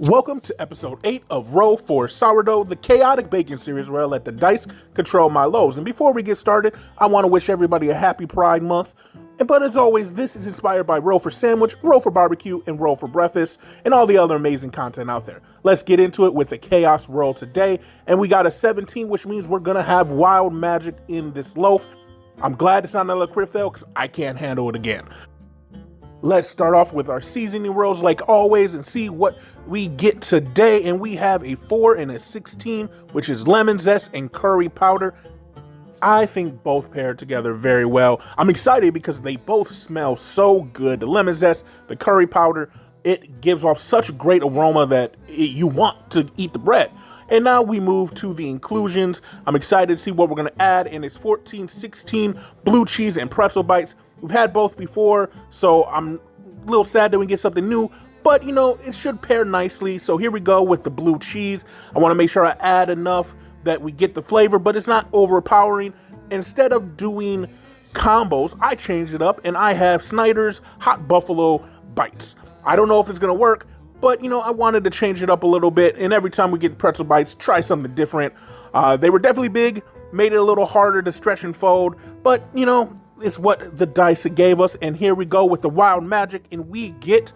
Welcome to episode 8 of Roll for Sourdough, the chaotic baking series where I let the dice control my loaves. And before we get started, I want to wish everybody a happy Pride Month. But as always, this is inspired by Roll for Sandwich, Roll for Barbecue, and Roll for Breakfast, and all the other amazing content out there. Let's get into it with the Chaos Roll today. And we got a 17, which means we're going to have wild magic in this loaf. I'm glad it's not another crit fail because I can't handle it again. Let's start off with our seasoning rolls like always and see what we get today. And we have a 4 and a 16, which is lemon zest and curry powder. I think both pair together very well. I'm excited because they both smell so good. The lemon zest, the curry powder, it gives off such a great aroma that you want to eat the bread. And now we move to the inclusions. I'm excited to see what we're going to add. And it's 14, 16 blue cheese and pretzel bites. We've had both before, so I'm a little sad that we get something new, but you know, it should pair nicely. So here we go with the blue cheese. I want to make sure I add enough that we get the flavor, but it's not overpowering. Instead of doing combos, I changed it up and I have Snyder's Hot Buffalo Bites. I don't know if it's going to work, but you know, I wanted to change it up a little bit. And every time we get pretzel bites, try something different. They were definitely big, made it a little harder to stretch and fold, but you know, it's what the dice gave us. And here we go with the wild magic, and we get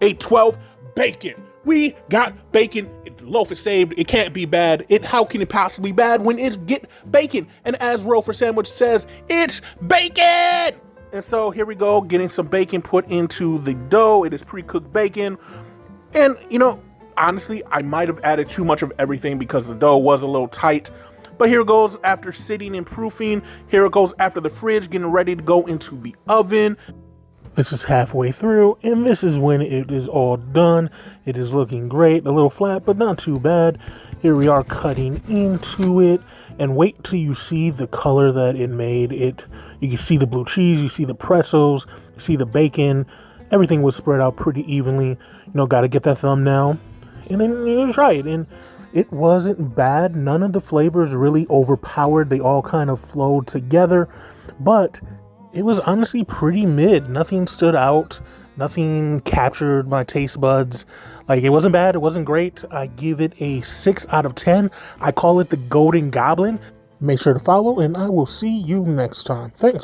a 12 bacon. We got bacon. If the loaf is saved, it can't be bad. How can it possibly be bad when it get bacon? And as Roll for Sandwich says, it's bacon. And so here we go, getting some bacon put into the dough. It is pre-cooked bacon. And you know, honestly, I might have added too much of everything because the dough was a little tight. But here it goes after sitting and proofing. Here it goes after the fridge, getting ready to go into the oven. This is halfway through, and this is when it is all done. It is looking great, a little flat, but not too bad. Here we are cutting into it, and wait till you see the color that it made. You can see the blue cheese, you see the pretzels, you see the bacon. Everything was spread out pretty evenly. You know, got to get that thumbnail, and then you try it. And it wasn't bad. None of the flavors really overpowered. They all kind of flowed together, but it was honestly pretty mid. Nothing stood out. Nothing captured my taste buds. Like, it wasn't bad. It wasn't great. I give it a 6 out of 10. I call it the Golden Goblin. Make sure to follow, and I will see you next time. Thanks.